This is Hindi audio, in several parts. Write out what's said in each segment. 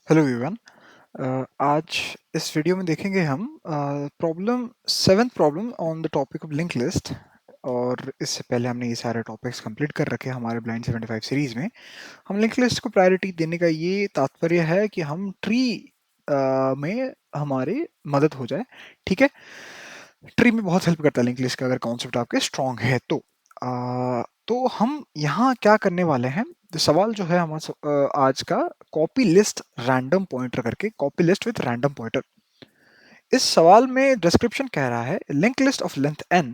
Hello everyone. आज इस वीडियो में देखेंगे हम problem seventh problem on the topic of link list. और इससे पहले हमने ये सारे टॉपिक्स कंप्लीट कर रखे हैं हमारे ब्लाइंड 75 सीरीज में। हम लिंक लिस्ट को प्रायोरिटी देने का ये तात्पर्य है कि हम ट्री में हमारी मदद हो जाए। ठीक है, ट्री में बहुत हेल्प करता है लिंक लिस्ट का अगर कॉन्सेप्ट आपके स्ट्रॉन्ग है तो। तो हम यहाँ क्या करने वाले हैं, तो सवाल जो है हमारा आज का कॉपी लिस्ट रैंडम पॉइंटर करके, copy list with random pointer. इस सवाल में डिस्क्रिप्शन कह रहा है link list of length n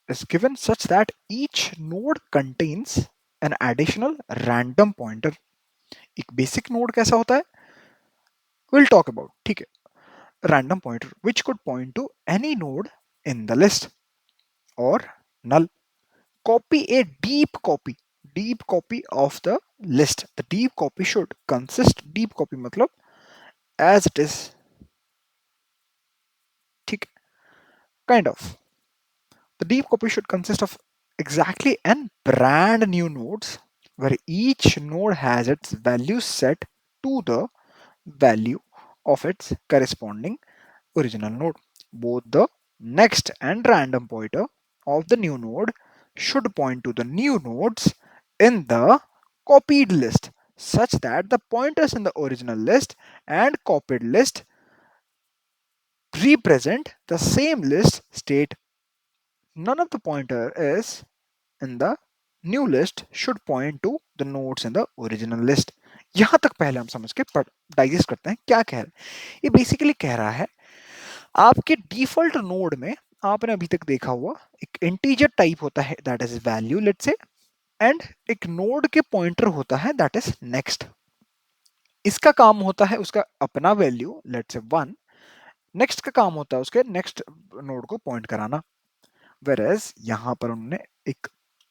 is given such that each node contains an additional random pointer। एक बेसिक नोड कैसा होता है विल टॉक अबाउट, ठीक है। Random pointer which could point two any node in the list और null। Copy a deep copy of the list। The deep copy should consist, deep copy मतलब as it is, ठीक, kind of। The deep copy should consist of exactly n brand new nodes where each node has its value set to the value of its corresponding original node। Both the next and random pointer of the new node should point to the new nodes in the copied list such that the pointers in the original list and copied list represent the same list state। None of the pointer is in the new list should point to the nodes in the original list। यहां तक पहले हम समझ के डाइजेस्ट करते हैं क्या कह रहा है। ये बेसिकली कह रहा है आपके डिफॉल्ट नोड में आपने अभी तक देखा हुआ एक इंटीजर टाइप होता है that is value let's say, and एक नोड के पॉइंटर होता है दैट इज नेक्स्ट। इसका काम होता है उसका अपना वैल्यू लेट्स से 1, नेक्स्ट का काम होता है उसके नेक्स्ट नोड को पॉइंट कराना। वेरएज यहां पर उन्होंने एक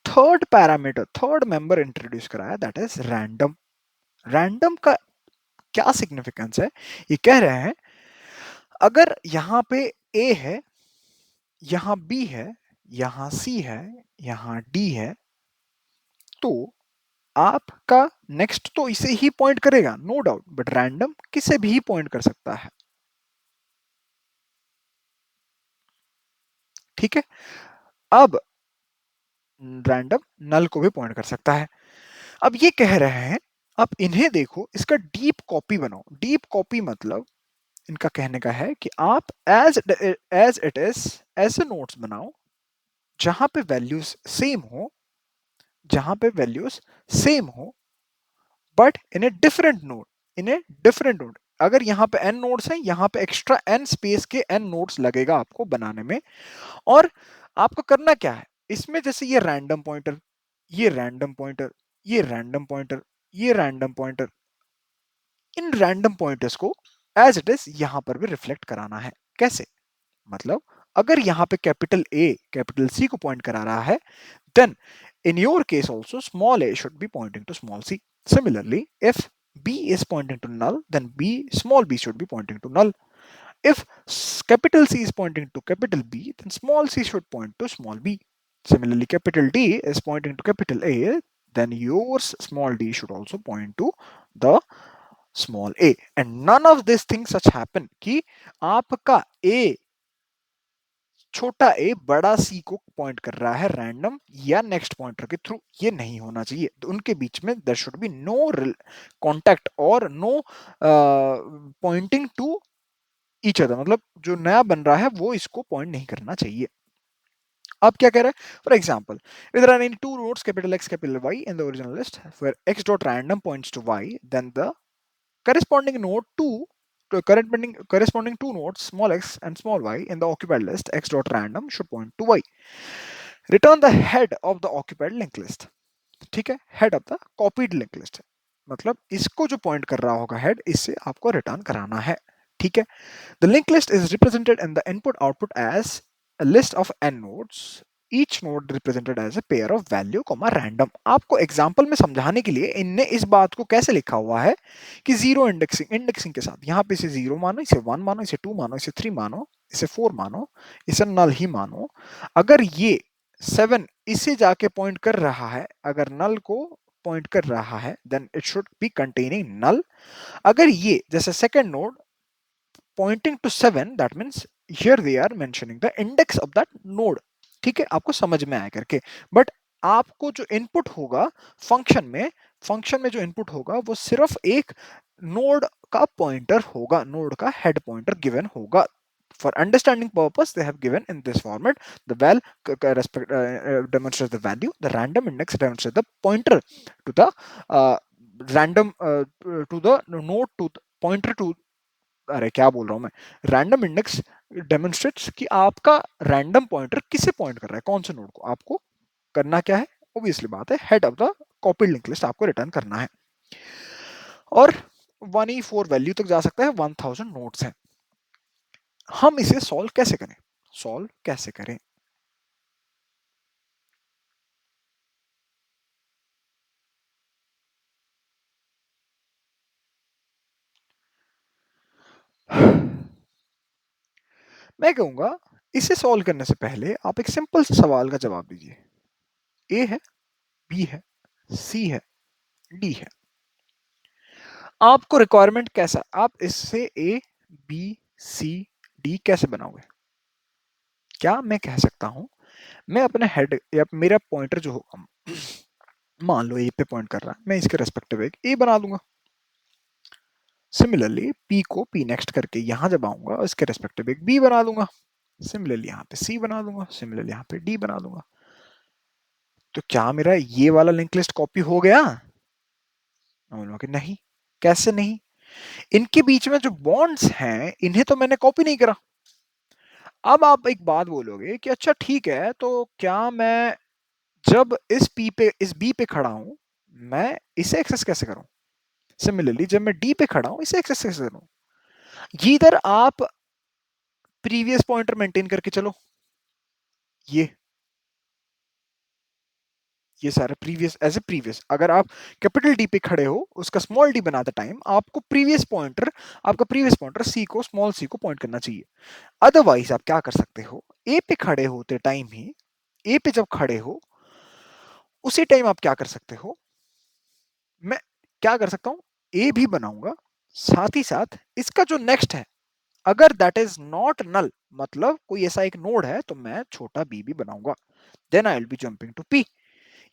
third parameter, third member introduce कराया दैट इज रैंडम। रैंडम का क्या सिग्निफिकेंस है, ये कह रहे हैं अगर यहां पे ए है, यहां बी है, यहां सी है, यहां डी है, तो आपका नेक्स्ट तो इसे ही पॉइंट करेगा नो डाउट, बट रैंडम किसे भी पॉइंट कर सकता है, ठीक है। अब रैंडम नल को भी पॉइंट कर सकता है। अब ये कह रहे हैं आप इन्हें देखो, इसका डीप कॉपी बनाओ। डीप कॉपी मतलब इनका कहने का है कि आप एज इट इज ऐसे नोट्स बनाओ जहां पे वैल्यूज सेम हो, जहां पे वैल्यूज सेम हो but in a different node, in a different node. अगर यहाँ पे n नोड्स हैं, यहाँ पे एक्स्ट्रा n स्पेस के n नोड्स लगेगा आपको बनाने में। और आपको करना क्या है इसमें, जैसे ये रैंडम पॉइंटर, ये रैंडम पॉइंटर, ये रैंडम पॉइंटर, ये random pointer, in random pointers को एज इट इज यहां पर भी रिफ्लेक्ट कराना है। कैसे मतलब, अगर यहाँ पे कैपिटल ए कैपिटल सी को पॉइंट करा रहा है, then in your case also small a should be pointing to small c। Similarly, if b is pointing to null, then small b should be pointing to null। If capital C is pointing to capital B, then small c should point to small b। Similarly, capital D is pointing to capital A, then yours small d should also point to the small a। And none of these things such happen कि आपका A छोटा ए बड़ा सी को पॉइंट कर रहा है रैंडम या नेक्स्ट पॉइंटर के थ्रू, ये नहीं होना चाहिए। तो उनके बीच में there should be no contact और no pointing to each other, मतलब जो नया बन रहा है वो इसको पॉइंट नहीं करना चाहिए। अब क्या कह रहा है, फॉर एग्जाम्पल इधर are any two nodes capital X capital Y in the original list where X dot random points to Y, then the corresponding node to corresponding two nodes small x and small y in the occupied list x dot random should point to y। Return the head of the occupied linked list। ठीक है, head of the copied linked list मतलब इसको जो पॉइंट कर रहा होगा हेड, इससे आपको रिटर्न कराना है। ठीक है, the linked list is represented in the input output as a list of n nodes, each node represented as a pair of value comma random। आपको एग्जांपल में समझाने के लिए इनने इस बात को कैसे लिखा हुआ है कि जीरो इंडेक्सिंग, इंडेक्सिंग के साथ यहाँ पे इसे जीरो मानो, इसे वन मानो, इसे टू मानो, इसे थ्री मानो, इसे फोर मानो, इसे नल ही मानो। अगर ये 7 इसे जाके पॉइंट कर रहा है, अगर नल को पॉइंट कर रहा है then it should be containing null. अगर ये जैसे second node pointing to 7 that means here they are mentioning the index of that node। ठीक है, आपको समझ में आया करके। बट आपको जो इनपुट होगा फंक्शन में जो इनपुट होगा वो सिर्फ एक नोड का पॉइंटर होगा, नोड का हेड पॉइंटर गिवन होगा। For understanding purpose, they have given in this format the val demonstrates the value, the random index demonstrates the pointer to the random to the node to the pointer to, अरे क्या बोल रहा हूं मैं, रैंडम इंडेक्स डेमोन्स्ट्रेट्स कि आपका रैंडम पॉइंटर किसे पॉइंट कर रहा है, कौन से नोड को। आपको करना क्या है, ऑब्वियसली बात है, head of the copied link list आपको रिटर्न करना है। और 1E4 वैल्यू तक जा सकता है, 1000 नोड्स हैं। हम इसे सॉल्व कैसे करें? मैं कहूंगा इसे सॉल्व करने से पहले आप एक सिंपल सा सवाल का जवाब दीजिए। ए है, बी है, सी है, डी है। आपको रिक्वायरमेंट कैसा, आप इससे ए बी सी डी कैसे बनाओगे? क्या मैं कह सकता हूं, मैं अपने हेड या मेरा पॉइंटर जो होगा, मान लो ए पे पॉइंट कर रहा है, मैं इसके रेस्पेक्टिव एक ए बना दूंगा। सिमिलरली पी को पी नेक्स्ट करके यहां जब आऊंगा इसके रेस्पेक्टिव एक बी बना दूंगा। सिमिलरली यहाँ पे सी बना दूंगा, सिमिलरली यहाँ पे डी बना दूंगा। तो क्या मेरा ये वाला लिंक लिस्ट कॉपी हो गया? मैं बोलूंगा कि नहीं। कैसे नहीं? इनके बीच में जो बॉन्ड्स हैं इन्हें तो मैंने कॉपी नहीं करा। अब आप एक बात बोलोगे कि अच्छा ठीक है, तो क्या मैं जब इस बी पे खड़ा हूं मैं इसे एक्सेस कैसे करूं? सिमिलरली जब मैं डी पे खड़ा हूं इसे एक्सेस कैसे करूं? इधर आप प्रीवियस पॉइंटर मेंटेन करके चलो, ये सारा प्रीवियस एज ए प्रीवियस, अगर आप कैपिटल डी पे खड़े हो उसका स्मॉल डी बनाते टाइम आपको आपका प्रीवियस पॉइंटर सी को, स्मॉल सी को पॉइंट करना चाहिए। अदरवाइज आप क्या कर सकते हो, ए पे खड़े होते टाइम ही, ए पे जब खड़े हो उसी टाइम आप क्या कर सकते हो, मैं क्या कर सकता हूं, ए भी बनाऊंगा, साथ ही साथ इसका जो नेक्स्ट है अगर दैट इज नॉट नल, मतलब कोई ऐसा एक नोड है, तो मैं छोटा बी भी बनाऊंगा। Then I will be jumping to P.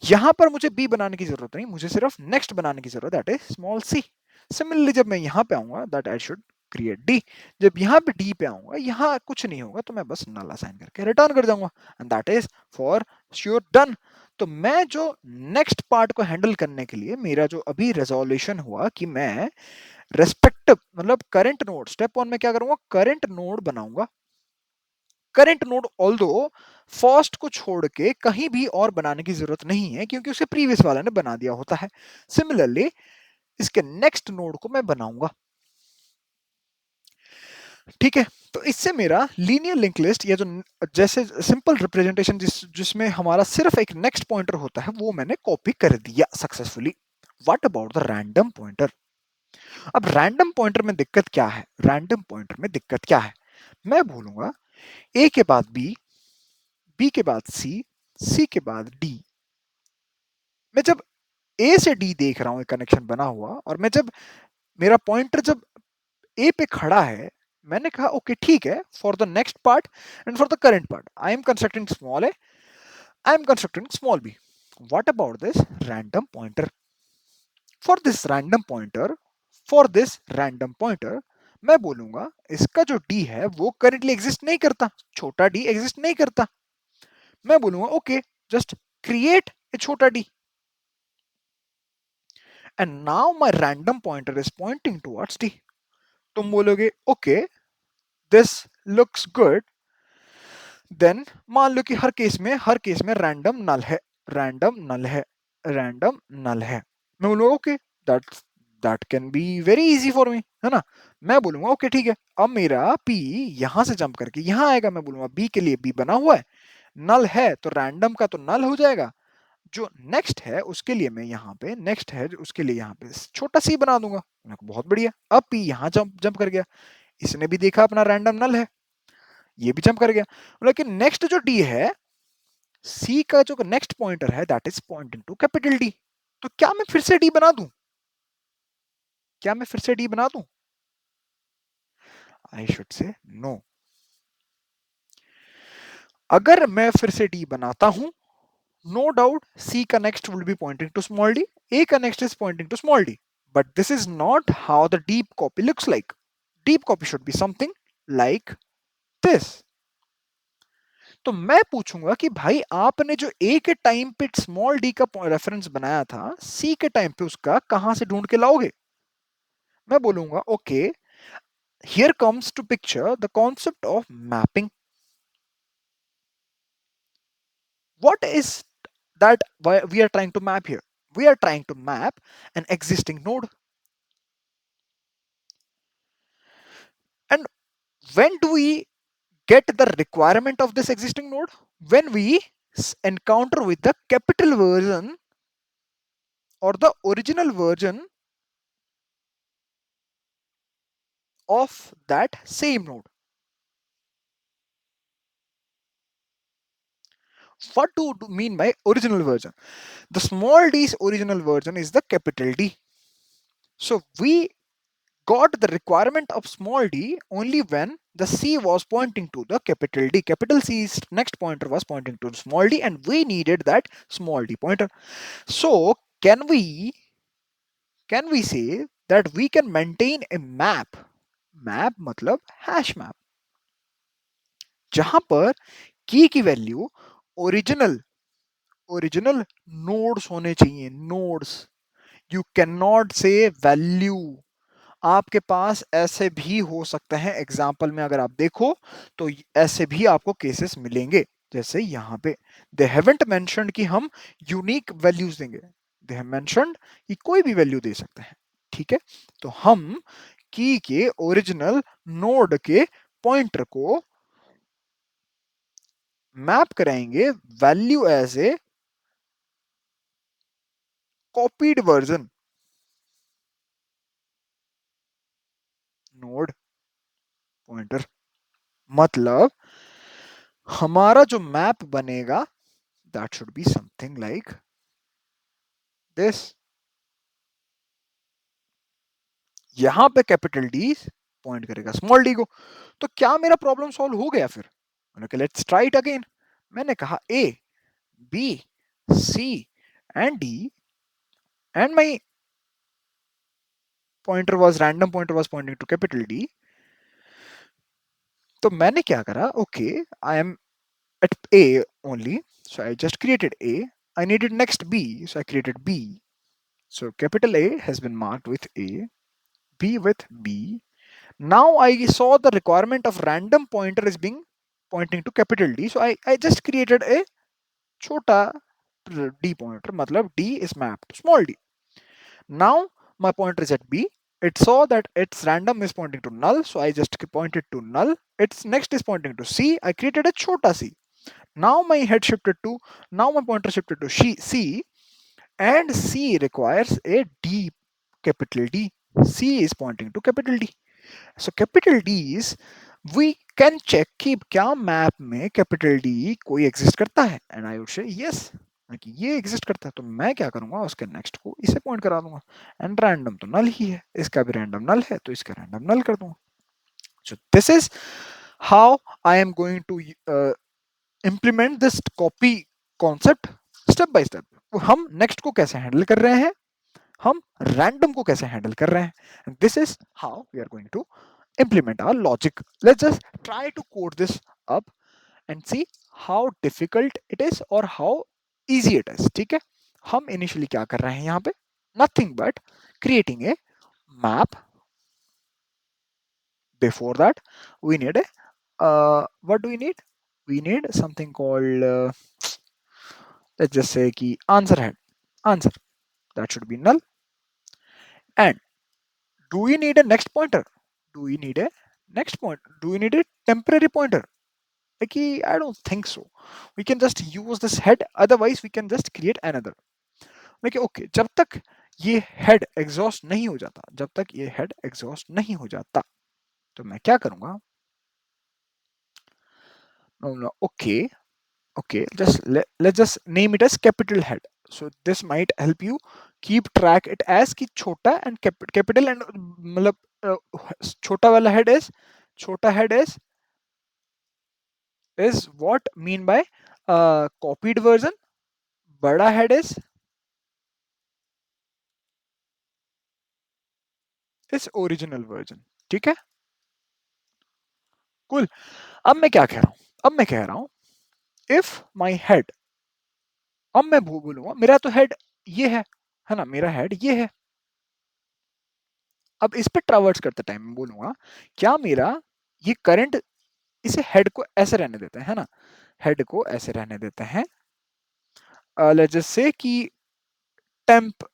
यहां पर मुझे बी बनाने की जरूरत नहीं, मुझे सिर्फ नेक्स्ट बनाने की जरूरत है, that is small c. Similarly जब मैं यहां पे आऊंगा that I should create d. जब यहां पे डी पे आऊंगा यहां कुछ नहीं होगा तो मैं बस नल असाइन करके रिटर्न कर जाऊंगा and that is for sure done. तो मैं जो नेक्स्ट पार्ट को हैंडल करने के लिए मेरा जो अभी रेजोल्यूशन हुआ कि मैं रेस्पेक्टिव मतलब करंट नोड, स्टेप 1 में क्या करूंगा, करंट नोड बनाऊंगा। करंट नोड ऑल्दो फर्स्ट को छोड़ के कहीं भी और बनाने की जरूरत नहीं है क्योंकि उसे प्रीवियस वाला ने बना दिया होता है। सिमिलरली इसके नेक्स्ट नोड को मैं बनाऊंगा। ठीक है, तो इससे मेरा लीनियर लिंक लिस्ट या जो जैसे सिंपल रिप्रेजेंटेशन जिसमें हमारा सिर्फ एक नेक्स्ट पॉइंटर होता है वो मैंने कॉपी कर दिया successfully. What about the random pointer? अब रैंडम पॉइंटर में दिक्कत क्या है, रैंडम पॉइंटर में दिक्कत क्या है, मैं बोलूंगा ए के बाद बी के बाद सी के बाद डी। मैं जब ए से डी देख रहा हूं एक कनेक्शन बना हुआ, और मैं जब मेरा पॉइंटर जब ए पे खड़ा है, मैंने कहा ओके ठीक है, for the next part and for the current part I am constructing small a, I am constructing small b. What about this random pointer? For this random pointer for this random pointer मैं बोलूंगा इसका जो डी है वो करंटली एग्जिस्ट नहीं करता, छोटा डी एग्जिस्ट नहीं करता। मैं बोलूंगा ओके जस्ट क्रिएट ए छोटा d and now my random pointer is pointing towards d. तुम बोलोगे okay this looks good, then मान लो कि हर केस में रैंडम नल है, रैंडम नल है, रैंडम नल है। मैं बोलूंगा okay that that can be very easy for me, है ना। मैं बोलूंगा ओके ठीक है, अब मेरा पी यहां से जंप करके यहां आएगा, मैं बोलूंगा बी के लिए बी बना हुआ है, नल है तो रैंडम का तो नल हो जाएगा, जो नेक्स्ट है उसके लिए मैं यहाँ पे नेक्स्ट है उसके लिए यहाँ पे छोटा सी बना दूंगा। बहुत बढ़िया, अब पी यहाँ जंप जंप कर गया, इसने भी देखा अपना रैंडम नल है, ये भी जंप कर गया। लेकिन नेक्स्ट जो डी है, सी का जो नेक्स्ट पॉइंटर है that is pointing to capital D. तो क्या मैं फिर से डी बना दूं? क्या मैं फिर से डी बना दूं? I should say no. अगर मैं फिर से डी बनाता हूं, नो डाउट सी का next will be pointing to small D, A का next is pointing to small D, but this is not how the deep copy looks like. Deep copy should be something like this. तो मैं पूछूंगा कि भाई आपने जो ए के टाइम पे स्मॉल डी का रेफरेंस बनाया था, सी के टाइम पे उसका कहां से ढूंढ के लाओगे? मैं बोलूंगा okay, here comes to picture the concept of mapping. What is that we are trying to map here? We are trying to map an existing node. And when do we get the requirement of this existing node? When we encounter with the capital version or the original version of that same node. What do you mean by original version? The small d's original version is the capital D. So we got the requirement of small d only when the C was pointing to the capital D. Capital C's next pointer was pointing to small d and we needed that small d pointer. So can we say that we can maintain a map? Map मतलब hash map, जहां पर की वैल्यू ओरिजिनल ओरिजिनल नोड्स होने चाहिए. नोड्स, यू कैन नॉट से वैल्यू. आपके पास ऐसे भी हो सकते हैं, एग्जाम्पल में अगर आप देखो तो ऐसे भी आपको केसेस मिलेंगे. जैसे यहाँ पे दे हैवंट मेंशन्ड कि हम यूनिक वैल्यूज देंगे, दे हैव मेंशन्ड कि कोई भी वैल्यू दे सकते हैं. ठीक है, तो हम की के ओरिजिनल नोड के पॉइंटर को मैप कराएंगे value as a copied version node pointer. मतलब हमारा जो मैप बनेगा that should be something like this. यहां पे कैपिटल डी पॉइंट करेगा स्मॉल डी को. तो क्या मेरा प्रॉब्लम सॉल्व हो गया? फिर मैंने कहा लेट्स ट्राई इट अगेन. मैंने कहा A B C and D and my pointer was random pointer was pointing to capital D. तो मैंने क्या करा, okay I am at A only, so I just created a. I needed next B, so I created B. So capital A has been marked with A, B with B. Now I saw the requirement of random pointer is being pointing to capital D, so I just created a chota d pointer, matlab D is mapped to small d. Now my pointer is at B. It saw that its random is pointing to null, so I just pointed to null. Its next is pointing to C. I created a chota c. Now my head shifted to, now my pointer shifted to C, and C requires a D, capital D. C is pointing to capital D. So capital D is, we can check कि क्या मैप में कैपिटल डी कोई एग्जिस्ट करता है, and I would say yes कि ये एग्जिस्ट करता है. तो मैं क्या करूंगा, उसके नेक्स्ट को इसे पॉइंट करा दूंगा. एंड रैंडम तो नल ही है, इसका भी रैंडम नल है, तो इसका रैंडम नल कर दूंगा. So this is how I am going to implement this copy concept step by step. हम नेक्स्ट को कैसे हैंडल कर रहे हैं, हम रैंडम को कैसे हैंडल कर रहे हैं. This is how we are going to implement our logic. Let's just try to code this up and see how difficult it is or how easy it is. ठीक है, हम initially क्या कर रहे हैं यहाँ पे, nothing but creating a map. Before that we need a what do we need? We need something called let's just say कि answer head. Answer, that should be null. And do we need a next pointer? Do we need a next point? Do we need a temporary pointer? Like, I don't think so. We can just use this head, otherwise we can just create another. like okay, जब तक ये head exhaust नहीं हो जाता, जब तक ये head exhaust नहीं हो जाता, तो मैं क्या करूंगा, no, okay, just let's just name it as capital head. So this might help you keep track it as key छोटा एंड कैपिटल एंड मतलब छोटा वाला हेड इज, छोटा head is what mean by copied version, बड़ा हेड इज ओरिजिनल वर्जन। ठीक है, कूल। अब मैं क्या कह रहा हूं, अब मैं कह रहा हूं इफ माई हेड, अब मैं बोलूंगा मेरा तो हेड ये है ना, मेरा हेड ये है। अब इस पे ट्रावर्स करते टाइम मैं बोलूंगा क्या मेरा ये करंट, इसे हेड को ऐसे रहने देते हैं, है ना, हेड को ऐसे रहने देते हैं। लेट्स जस्ट से कि टेम्प,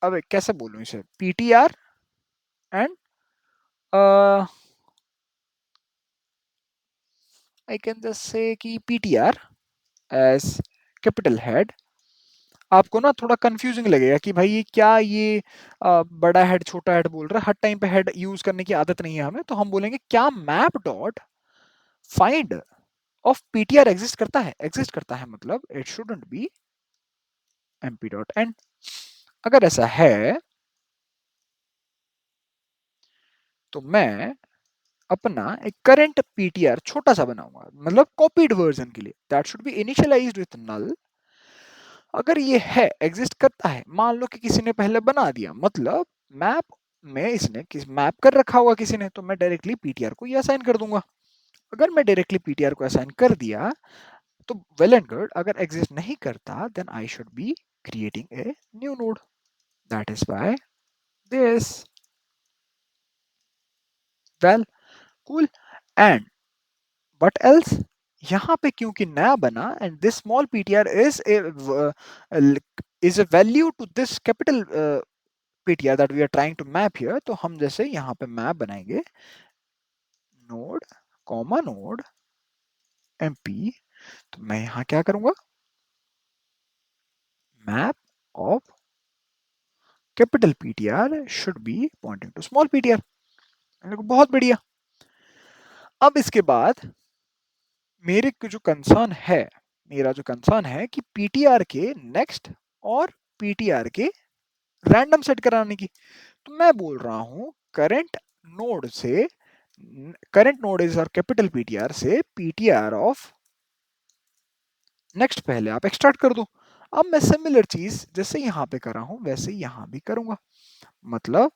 अब कैसे बोलूं इसे, PTR and I can just say कि पीटीआर एज कैपिटल हेड। आपको ना थोड़ा कंफ्यूजिंग लगेगा कि भाई ये क्या, ये बड़ा हेड छोटा हेड बोल रहा है, हर टाइम पे हेड यूज करने की आदत नहीं है हमें, तो हम बोलेंगे क्या map dot find of PTR exist करता है, एग्जिस्ट करता है मतलब it shouldn't be MP dot and. अगर ऐसा है तो मैं अपना एक करंट पीटीआर छोटा सा बनाऊंगा, मतलब कॉपीड वर्जन के लिए, that should be initialised with null. अगर ये है एग्जिस्ट करता है, मान लो कि किसी ने पहले बना दिया, मतलब मैप में इसने किस मैप कर रखा होगा किसी ने, तो मैं डायरेक्टली पीटीआर को ये असाइन कर दूंगा। अगर मैं डायरेक्टली पीटीआर को असाइन कर दिया तो वेल एंड गुड। अगर एग्जिस्ट नहीं करता then I should be creating a new node, that is by this. Well, cool. And but else, यहाँ पे क्योंकि नया बना and this small PTR is a value to this capital ptr that we are trying to map here, तो हम जैसे यहाँ पे मैप बनाएंगे नोड कॉमा नोड mp, तो मैं यहाँ क्या करूंगा, map of capital ptr should be pointing to small ptr। बहुत बढ़िया। अब इसके बाद मेरे को जो कंसर्न है, मेरा जो कंसर्न है कि पीटीआर के नेक्स्ट और पीटीआर के रैंडम सेट कराने की, तो मैं बोल रहा हूं करंट नोड से, करंट नोड इज और कैपिटल पीटीआर से पीटीआर ऑफ नेक्स्ट पहले आप एक्सट्रैक्ट कर दो। अब मैं सिमिलर चीज जैसे यहां पे कर रहा हूं वैसे यहां भी करूंगा, मतलब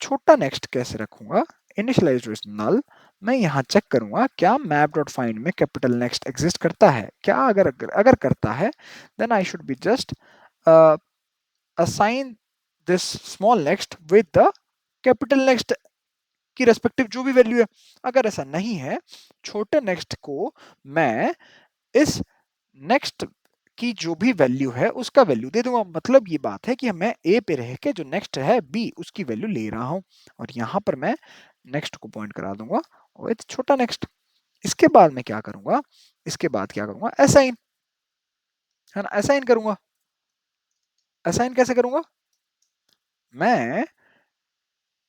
छोटा नेक्स्ट कैसे रखूंगा, इनिशियलाइज्ड विद नल। मैं यहाँ चेक करूंगा क्या मैप डॉट फाइंड में कैपिटल नेक्स्ट एग्जिस्ट करता है क्या, अगर करता है then I should be just assign this small next with the capital next की रेस्पेक्टिव जो भी वैल्यू है। अगर ऐसा नहीं है, छोटे नेक्स्ट को मैं इस नेक्स्ट की जो भी वैल्यू है उसका वैल्यू दे दूंगा, मतलब ये बात है कि मैं ए पे रह के जो नेक्स्ट है बी उसकी वैल्यू ले रहा हूं, और यहां पर मैं नेक्स्ट को पॉइंट करा दूंगा विथ छोटा नेक्स्ट। इसके बाद मैं क्या करूंगा, इसके बाद क्या करूंगा, असाइन, है ना, असाइन करूंगा। असाइन कैसे करूंगा, मैं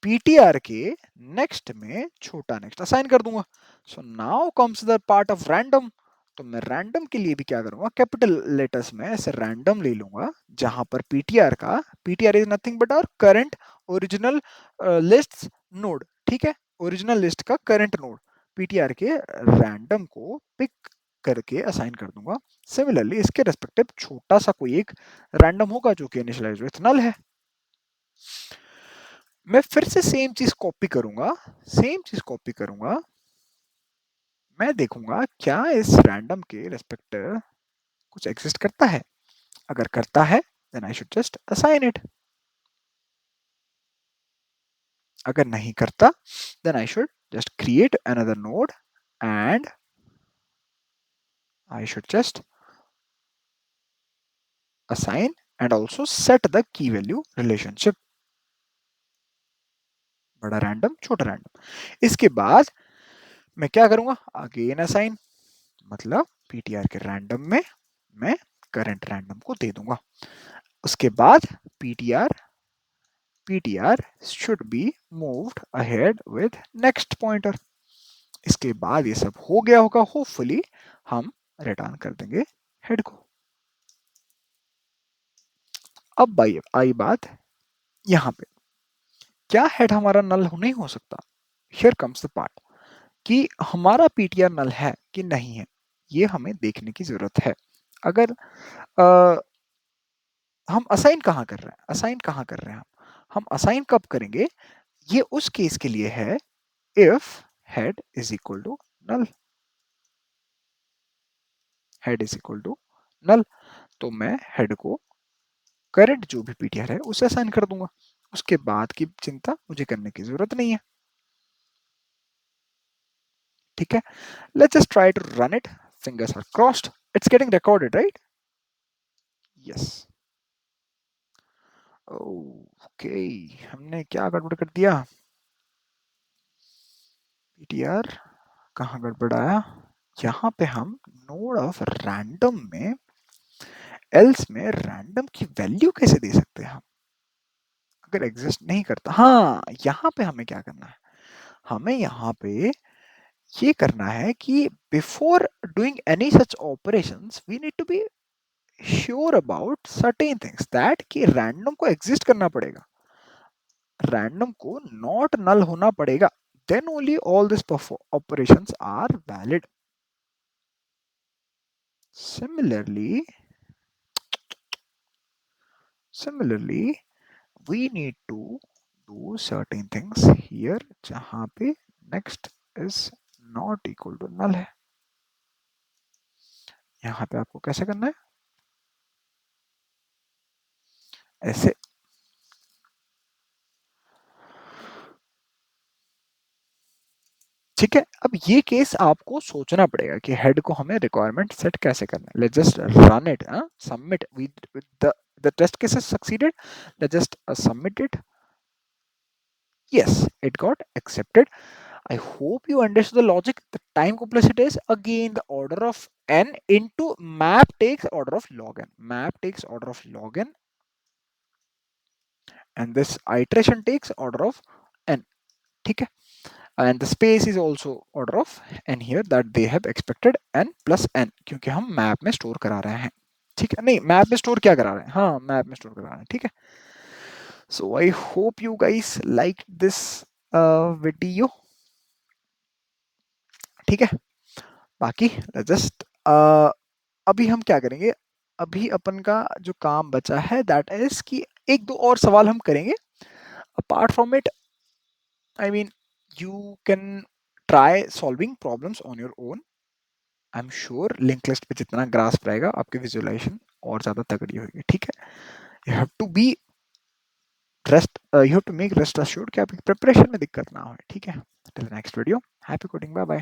पीटीआर के नेक्स्ट में छोटा नेक्स्ट असाइन कर दूंगा। So now comes the part of random. तो मैं रैंडम के लिए भी क्या करूंगा, कैपिटल लेटर्स में ऐसे रैंडम ले लूंगा, जहां पर पीटीआर का, PTR is nothing but our current original list node, ठीक है, ओरिजिनल लिस्ट का करंट नोड, पीटीआर के रैंडम को पिक करके असाइन कर दूंगा। सिमिलरली इसके रेस्पेक्टिव छोटा सा कोई एक रैंडम होगा जो कि इनिशियलाइज विथ नल है। मैं फिर से सेम चीज कॉपी करूंगा, सेम चीज कॉपी करूंगा। मैं देखूंगा क्या इस रैंडम के रेस्पेक्टिव कुछ एग्जिस्ट करता है, अगर करता है then I should just assign it, अगर नहीं करता then I should just create another node and I should just assign and also set the key value relationship, बड़ा रैंडम छोटा रैंडम। इसके बाद मैं क्या करूंगा, अगेन असाइन, मतलब पीटीआर के रैंडम में मैं करंट रैंडम को दे दूंगा। उसके बाद PTR PTR should be moved ahead with next pointer. इसके बाद ये सब हो गया होगा, होपफुली हम रिटर्न कर देंगे हेड को। अब भाई आई बात यहाँ पे, क्या हेड हमारा नल नहीं हो सकता? हियर कम्स द पार्ट कि हमारा पीटीआर नल है कि नहीं है, ये हमें देखने की जरूरत है। अगर हम असाइन कहाँ कर रहे हैं, असाइन कहाँ कर रहे हैं हम असाइन कब करेंगे? ये उस केस के लिए है if head is equal to null, head is equal to null, तो मैं हेड को करंट जो भी पीटीआर है उसे असाइन कर दूंगा, उसके बाद की चिंता मुझे करने की जरूरत नहीं है। ठीक है, let's just try to run it. Fingers are crossed. It's getting recorded, right? Yes. Okay. हमने क्या गड़बड़ कर दिया? पीटीआर कहाँ गड़बड़ाया? यहाँ पे हम नोड ऑफ रैंडम में एल्स में रैंडम की वैल्यू कैसे दे सकते हैं हम, अगर एग्जिस्ट नहीं करता? हाँ, यहाँ पे हमें क्या करना है, हमें यहाँ पे ये करना है कि before doing any such operations we need to be sure about certain things that कि रैंडम को एग्जिस्ट करना पड़ेगा, रैंडम को नॉट नल होना पड़ेगा, then only all these operations are valid. Similarly, we need to do certain things here जहां पे next is not equal to null है, यहाँ पे आपको कैसे करना है, ऐसे। ठीक है, अब ये केस आपको सोचना पड़ेगा कि हेड को हमें रिक्वायरमेंट सेट कैसे करना है। Let's just run it, submit with the test case has succeeded. Let's just submit it. Yes, it got accepted. I hope you understood the logic. The time complexity is again the order of n into map takes order of log n. Map takes order of log n, and this iteration takes order of n. ठीक है, and the space is also order of n here that they have expected n plus n क्योंकि हम मैप में स्टोर करा रहे हैं। ठीक है, नहीं मैप में स्टोर क्या करा रहे हैं, हाँ मैप में स्टोर करा रहे हैं। ठीक है, so I hope you guys liked this video. ठीक है, बाकी जस्ट अभी हम क्या करेंगे, अभी अपन का जो काम बचा है दैट इज कि एक दो और सवाल हम करेंगे। Apart from it, I mean you can try solving problems on your own. I am sure link list पे जितना ग्रास्प रहेगा आपकी विजुअलाइजेशन और ज्यादा तगड़ी होगी। ठीक है, you have to be rest, you have to make rest assured कि आपकी प्रिपरेशन में दिक्कत ना हो। ठीक है, till next video, happy coding, bye bye.